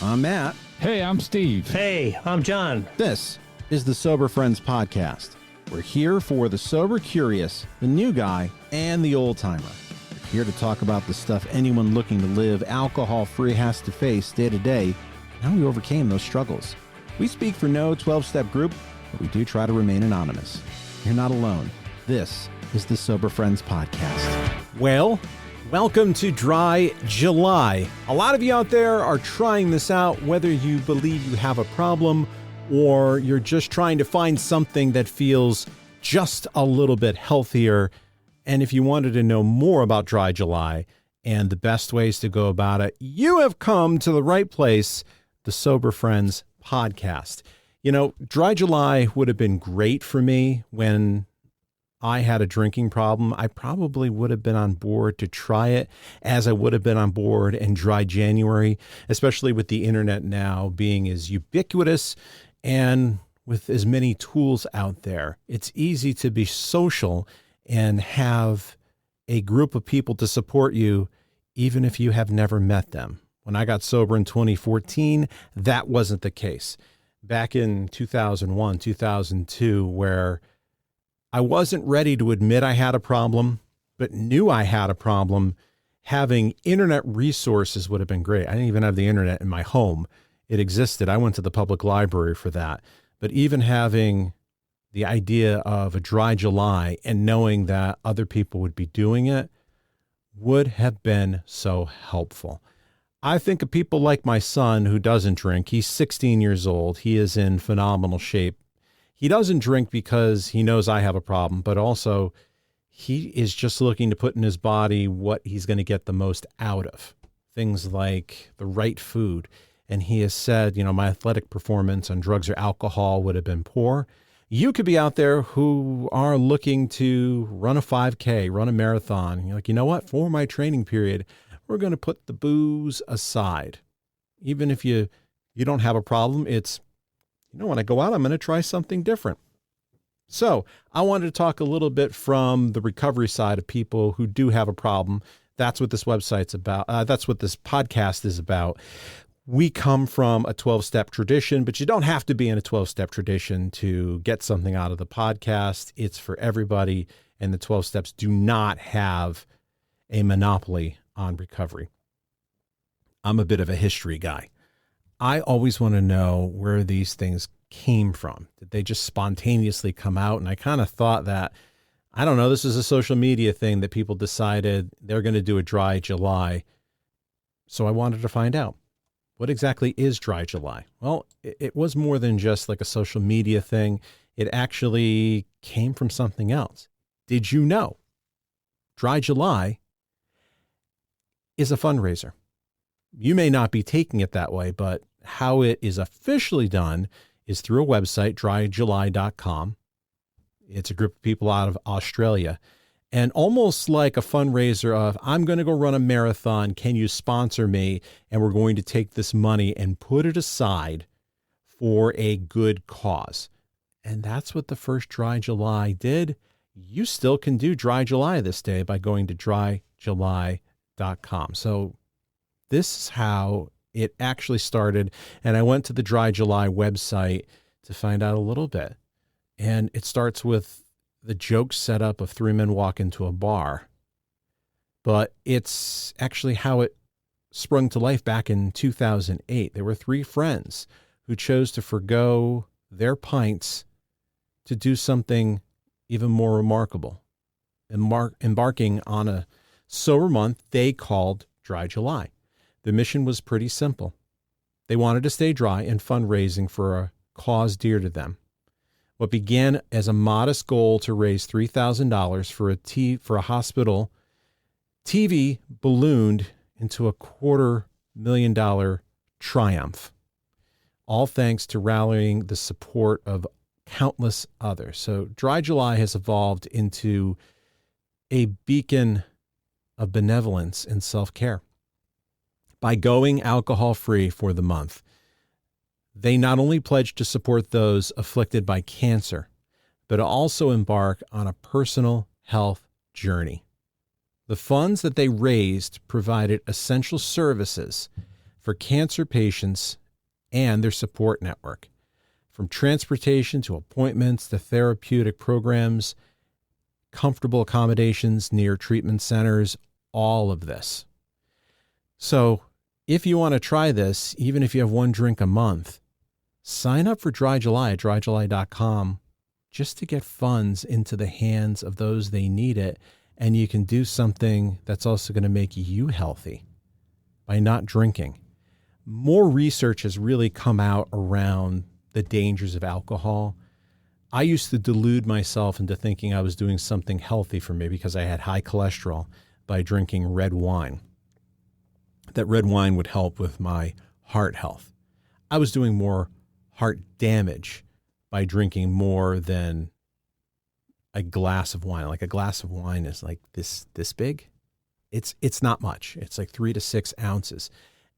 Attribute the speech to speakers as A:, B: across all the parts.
A: I'm Matt.
B: Hey, I'm Steve.
C: Hey, I'm John.
A: This is the Sober Friends Podcast. We're here for the sober curious, the new guy, and the old timer. We're here to talk about the stuff anyone looking to live alcohol-free has to face day to day, and how we overcame those struggles. We speak for no 12-step group, but we do try to remain anonymous. You're not alone. This is the Sober Friends Podcast. Well, welcome to Dry July. A lot of you out there are trying this out, whether you believe you have a problem or you're just trying to find something that feels just a little bit healthier. And if you wanted to know more about Dry July and the best ways to go about it, you have come to the right place, the Sober Friends Podcast. You know, Dry July would have been great for me when I had a drinking problem. I probably would have been on board to try it, as I would have been on board in Dry January, especially with the internet now being as ubiquitous and with as many tools out there. It's easy to be social and have a group of people to support you, even if you have never met them. When I got sober in 2014, that wasn't the case. Back in 2001, 2002, where I wasn't ready to admit I had a problem, but knew I had a problem, having internet resources would have been great. I didn't even have the internet in my home. It existed. I went to the public library for that. But even having the idea of a Dry July and knowing that other people would be doing it would have been so helpful. I think of people like my son who doesn't drink. He's 16 years old. He is in phenomenal shape. He doesn't drink because he knows I have a problem, but also he is just looking to put in his body what he's going to get the most out of. Things like the right food. And he has said, you know, my athletic performance on drugs or alcohol would have been poor. You could be out there who are looking to run a 5K, run a marathon. You're like, you know what? For my training period, we're going to put the booze aside. Even if you don't have a problem, it's, you know, when I go out, I'm going to try something different. So I wanted to talk a little bit from the recovery side of people who do have a problem. That's what this website's about. That's what this podcast is about. We come from a 12-step tradition, but you don't have to be in a 12-step tradition to get something out of the podcast. It's for everybody, and the 12 steps do not have a monopoly on recovery. I'm a bit of a history guy. I always want to know where these things came from. Did they just spontaneously come out? And I kind of thought that, I don't know, this is a social media thing that people decided they're going to do a Dry July. So I wanted to find out. What exactly is Dry July? Well, it was more than just like a social media thing. It actually came from something else. Did you know Dry July is a fundraiser? You may not be taking it that way, but how it is officially done is through a website, dryjuly.com. It's a group of people out of Australia. And almost like a fundraiser of, I'm going to go run a marathon. Can you sponsor me? And we're going to take this money and put it aside for a good cause. And that's what the first Dry July did. You still can do Dry July this day by going to dryjuly.com. So this is how it actually started. And I went to the Dry July website to find out a little bit. And it starts with the joke setup of three men walk into a bar. But it's actually how it sprung to life back in 2008. There were three friends who chose to forgo their pints to do something even more remarkable. Embarking on a sober month they called Dry July. The mission was pretty simple. They wanted to stay dry and fundraising for a cause dear to them. What began as a modest goal to raise $3,000 for a hospital TV ballooned into a $250,000 triumph, all thanks to rallying the support of countless others. So Dry July has evolved into a beacon of benevolence and self-care. By going alcohol-free for the month, they not only pledge to support those afflicted by cancer, but also embark on a personal health journey. The funds that they raised provided essential services for cancer patients and their support network. From transportation to appointments to therapeutic programs, comfortable accommodations near treatment centers, all of this. So if you want to try this, even if you have one drink a month, sign up for Dry July at dryjuly.com just to get funds into the hands of those they need it. And you can do something that's also going to make you healthy by not drinking. More research has really come out around the dangers of alcohol. I used to delude myself into thinking I was doing something healthy for me because I had high cholesterol by drinking red wine. That red wine would help with my heart health. I was doing more heart damage by drinking more than a glass of wine. Like a glass of wine is like this big. It's not much. It's like 3 to 6 ounces.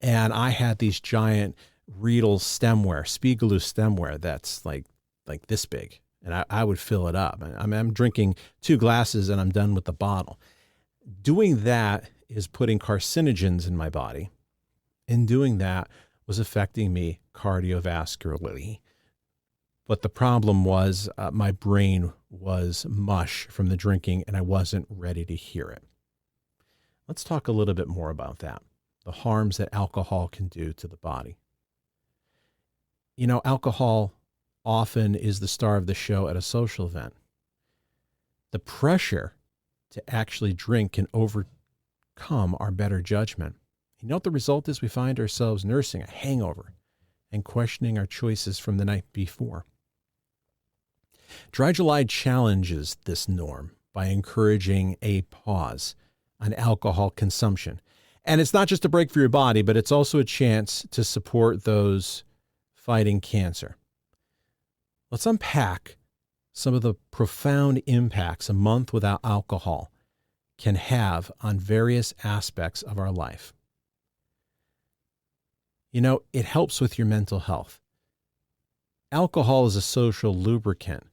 A: And I had these giant Riedel stemware, Spiegeloo stemware that's like this big. And I would fill it up. I'm drinking 2 glasses and I'm done with the bottle. Doing that is putting carcinogens in my body. And doing that was affecting me cardiovascularly. But the problem was my brain was mush from the drinking and I wasn't ready to hear it. Let's talk a little bit more about that, the harms that alcohol can do to the body. You know, alcohol often is the star of the show at a social event. The pressure to actually drink can overcome our better judgment. You know what the result is? We find ourselves nursing a hangover and questioning our choices from the night before. Dry July challenges this norm by encouraging a pause on alcohol consumption. And it's not just a break for your body, but it's also a chance to support those fighting cancer. Let's unpack some of the profound impacts a month without alcohol can have on various aspects of our life. You know, it helps with your mental health. Alcohol is a social lubricant,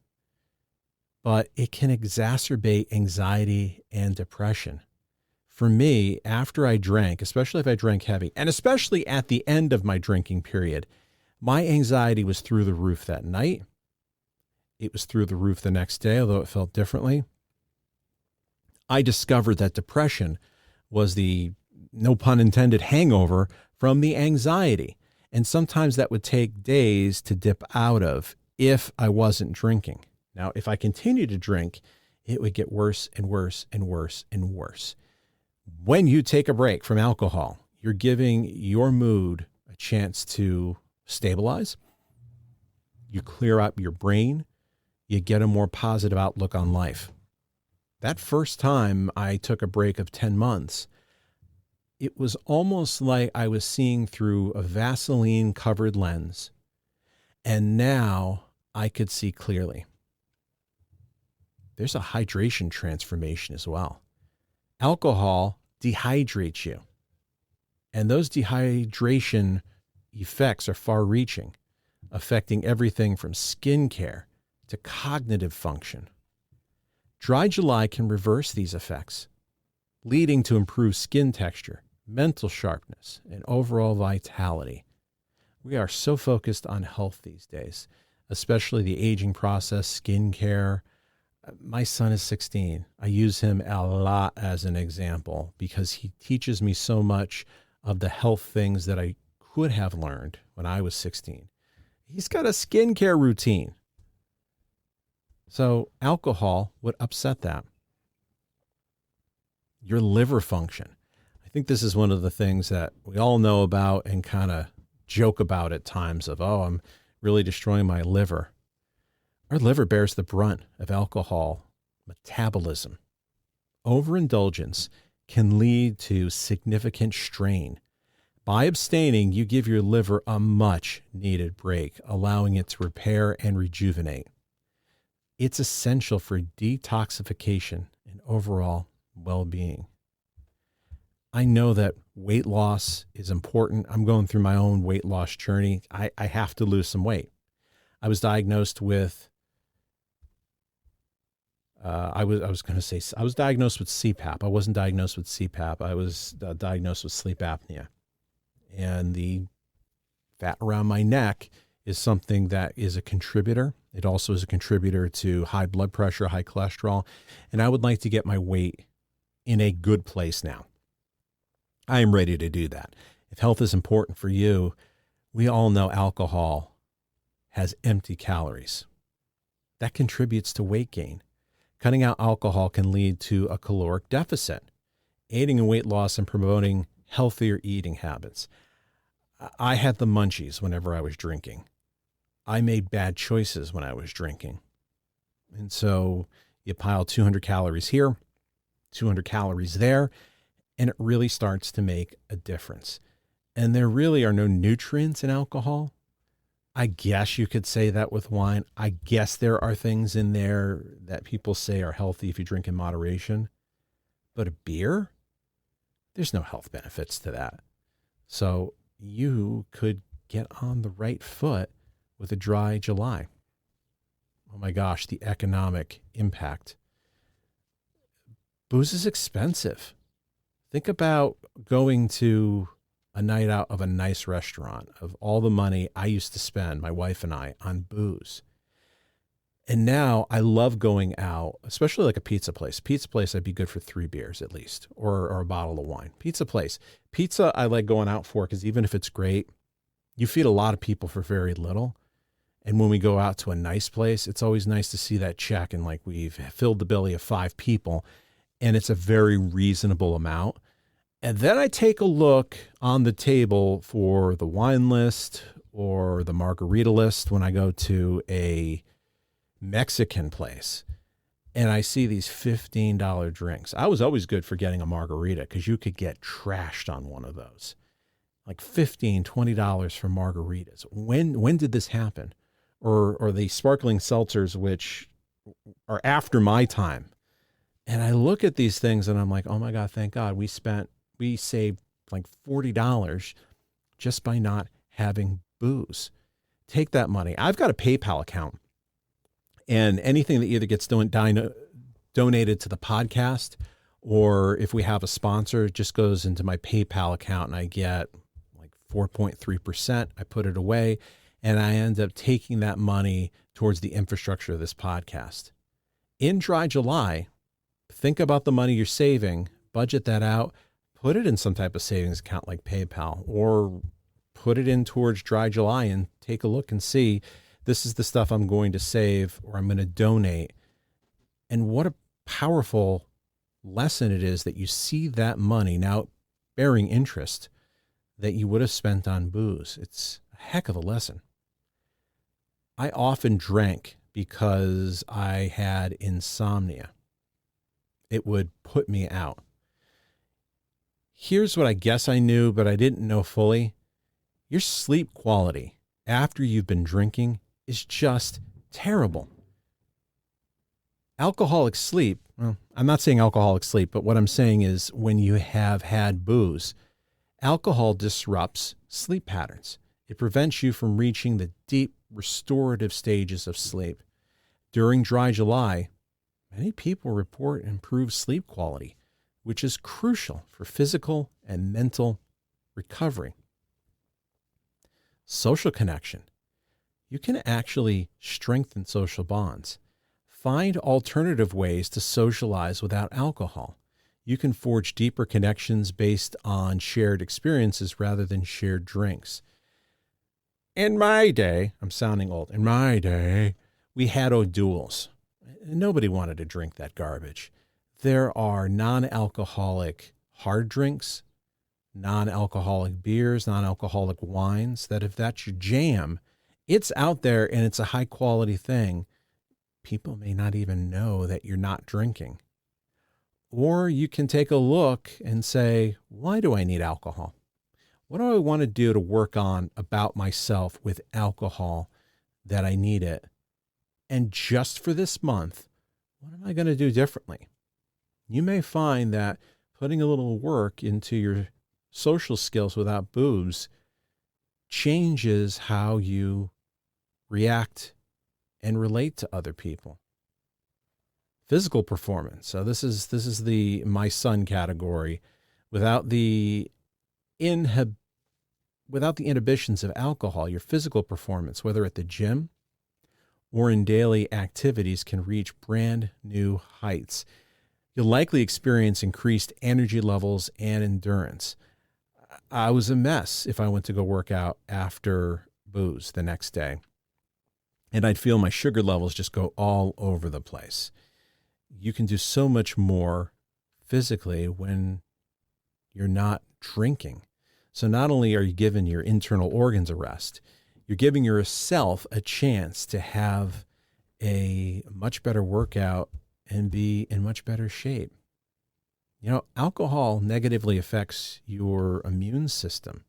A: but it can exacerbate anxiety and depression. For me, after I drank, especially if I drank heavy, and especially at the end of my drinking period, my anxiety was through the roof that night. It was through the roof the next day, although it felt differently. I discovered that depression was the, no pun intended, hangover from the anxiety. And sometimes that would take days to dip out of if I wasn't drinking. Now, if I continued to drink, it would get worse and worse and worse and worse. When you take a break from alcohol, you're giving your mood a chance to stabilize. You clear up your brain. You get a more positive outlook on life. That first time I took a break of 10 months, it was almost like I was seeing through a Vaseline-covered lens, and now I could see clearly. There's a hydration transformation as well. Alcohol dehydrates you, and those dehydration effects are far-reaching, affecting everything from skincare to cognitive function. Dry July can reverse these effects, leading to improved skin texture, mental sharpness, and overall vitality. We are so focused on health these days, especially the aging process, skincare. My son is 16. I use him a lot as an example because he teaches me so much of the health things that I could have learned when I was 16. He's got a skincare routine. So alcohol would upset that. Your liver function. I think this is one of the things that we all know about and kind of joke about at times of, oh, I'm really destroying my liver. Our liver bears the brunt of alcohol metabolism. Overindulgence can lead to significant strain. By abstaining, you give your liver a much needed break, allowing it to repair and rejuvenate. It's essential for detoxification and overall well-being. I know that weight loss is important. I'm going through my own weight loss journey. I have to lose some weight. I was diagnosed with I was diagnosed with CPAP. I wasn't diagnosed with CPAP. I was diagnosed with sleep apnea. And the fat around my neck is something that is a contributor. It also is a contributor to high blood pressure, high cholesterol. And I would like to get my weight in a good place now. I am ready to do that. If health is important for you, we all know alcohol has empty calories. That contributes to weight gain. Cutting out alcohol can lead to a caloric deficit, aiding in weight loss and promoting healthier eating habits. I had the munchies whenever I was drinking. I made bad choices when I was drinking. And so you pile 200 calories here, 200 calories there, and it really starts to make a difference. And there really are no nutrients in alcohol. I guess you could say that with wine. I guess there are things in there that people say are healthy if you drink in moderation. But a beer, there's no health benefits to that. So you could get on the right foot with a dry July. Oh my gosh, the economic impact. Booze is expensive. Think about going to a night out of a nice restaurant, of all the money I used to spend, my wife and I, on booze. And now I love going out, especially like a pizza place. Pizza place, I'd be good for 3 beers at least, or a bottle of wine. Pizza place. Pizza I like going out for because even if it's great, you feed a lot of people for very little. And when we go out to a nice place, it's always nice to see that check and like we've filled the belly of 5 people and it's a very reasonable amount. And then I take a look on the table for the wine list or the margarita list when I go to a Mexican place and I see these $15 drinks. I was always good for getting a margarita because you could get trashed on one of those. Like $15, $20 for margaritas. When did this happen? Or the sparkling seltzers, which are after my time. And I look at these things and I'm like, oh my God, thank God we saved like $40 just by not having booze. Take that money. I've got a PayPal account, and anything that either gets donated to the podcast, or if we have a sponsor, it just goes into my PayPal account and I get like 4.3%. I put it away and I end up taking that money towards the infrastructure of this podcast. In dry July, think about the money you're saving, budget that out, put it in some type of savings account like PayPal, or put it in towards dry July and take a look and see, this is the stuff I'm going to save or I'm going to donate. And what a powerful lesson it is that you see that money now bearing interest that you would have spent on booze. It's a heck of a lesson. I often drank because I had insomnia. It would put me out. Here's what I guess I knew, but I didn't know fully. Your sleep quality after you've been drinking is just terrible. Alcoholic sleep, well, I'm not saying alcoholic sleep, but what I'm saying is when you have had booze, alcohol disrupts sleep patterns. It prevents you from reaching the deep restorative stages of sleep. During dry July, many people report improved sleep quality, which is crucial for physical and mental recovery. Social connection. You can actually strengthen social bonds. Find alternative ways to socialize without alcohol. You can forge deeper connections based on shared experiences rather than shared drinks. In my day, I'm sounding old, in my day, we had O'Doul's. Nobody wanted to drink that garbage. There are non-alcoholic hard drinks, non-alcoholic beers, non-alcoholic wines, that if that's your jam, it's out there and it's a high quality thing. People may not even know that you're not drinking. Or you can take a look and say, why do I need alcohol? What do I want to do to work on about myself with alcohol that I need it? And just for this month, what am I going to do differently? You may find that putting a little work into your social skills without booze changes how you react and relate to other people. Physical performance. So this is the my son category. Without the without the inhibitions of alcohol, your physical performance, whether at the gym or in daily activities, can reach brand new heights. You'll likely experience increased energy levels and endurance. I was a mess if I went to go work out after booze the next day, and I'd feel my sugar levels just go all over the place. You can do so much more physically when you're not drinking. So not only are you giving your internal organs a rest, you're giving yourself a chance to have a much better workout and be in much better shape. You know, alcohol negatively affects your immune system.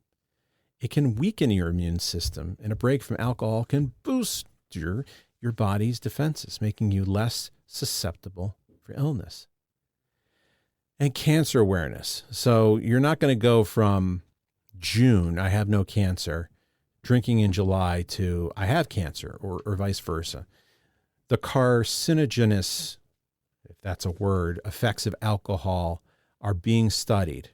A: It can weaken your immune system, and a break from alcohol can boost your body's defenses, making you less susceptible for illness. And cancer awareness. So you're not going to go from June, I have no cancer, drinking in July, to I have cancer, or vice versa. The carcinogenous, if that's a word, effects of alcohol are being studied.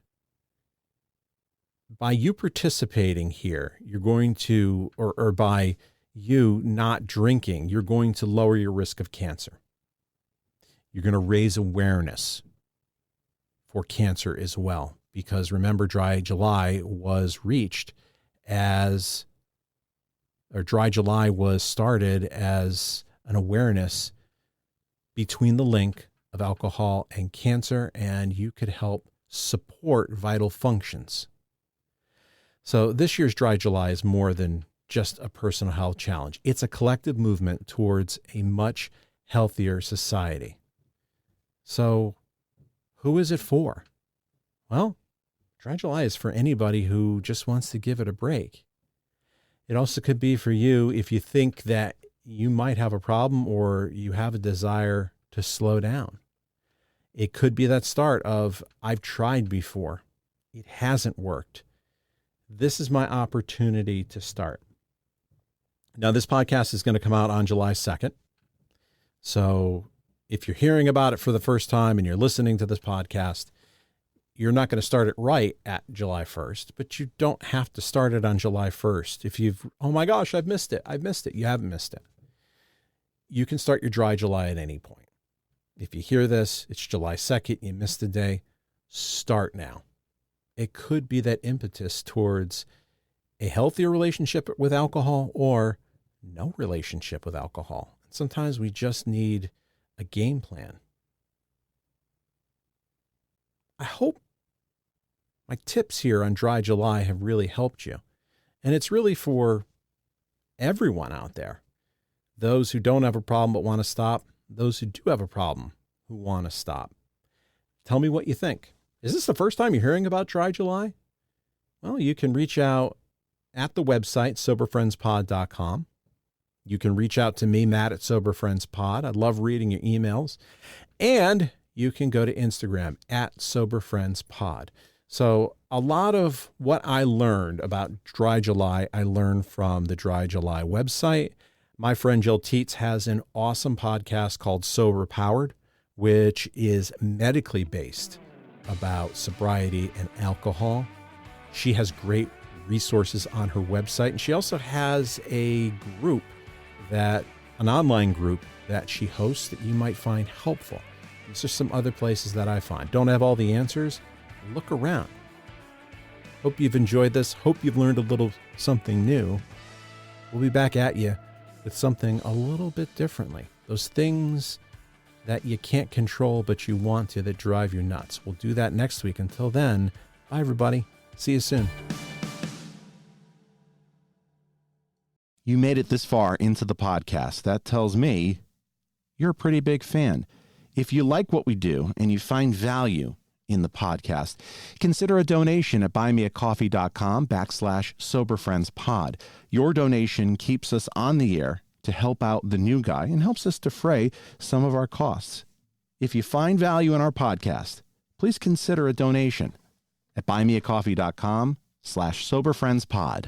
A: By you participating here, you're going to, or by you not drinking, you're going to lower your risk of cancer. You're going to raise awareness for cancer as well, because remember, Dry July was started as an awareness between the link of alcohol and cancer, and you could help support vital functions. So this year's Dry July is more than just a personal health challenge. It's a collective movement towards a much healthier society. So who is it for? Well, Dry July is for anybody who just wants to give it a break. It also could be for you if you think that you might have a problem or you have a desire to slow down. It could be that start of, I've tried before. It hasn't worked. This is my opportunity to start. Now, this podcast is going to come out on July 2nd. So if you're hearing about it for the first time and you're listening to this podcast, you're not going to start it right at July 1st, but you don't have to start it on July 1st. If oh my gosh, I've missed it. You haven't missed it. You can start your Dry July at any point. If you hear this, it's July 2nd, you missed a day, start now. It could be that impetus towards a healthier relationship with alcohol or no relationship with alcohol. Sometimes we just need a game plan. I hope my tips here on Dry July have really helped you. And it's really for everyone out there. Those who don't have a problem but want to stop, those who do have a problem who want to stop. Tell me what you think. Is this the first time you're hearing about Dry July? Well, you can reach out at the website, soberfriendspod.com. You can reach out to me, Matt, at soberfriendspod. I love reading your emails. And you can go to Instagram at soberfriendspod. So a lot of what I learned about Dry July, I learned from the Dry July website. My friend Jill Teets has an awesome podcast called Sober Powered, which is medically based about sobriety and alcohol. She has great resources on her website, and she also has an online group that she hosts that you might find helpful. These are some other places that I find. Don't have all the answers? Look around. Hope you've enjoyed this. Hope you've learned a little something new. We'll be back at you with something a little bit differently. Those things that you can't control but you want to, that drive you nuts. We'll do that next week. Until then, bye everybody. See you soon.
B: You made it this far into the podcast. That tells me you're a pretty big fan. If you like what we do and you find value in the podcast, consider a donation at buymeacoffee.com/soberfriendspod. Your donation keeps us on the air to help out the new guy and helps us defray some of our costs. If you find value in our podcast, please consider a donation at buymeacoffee.com/soberfriendspod.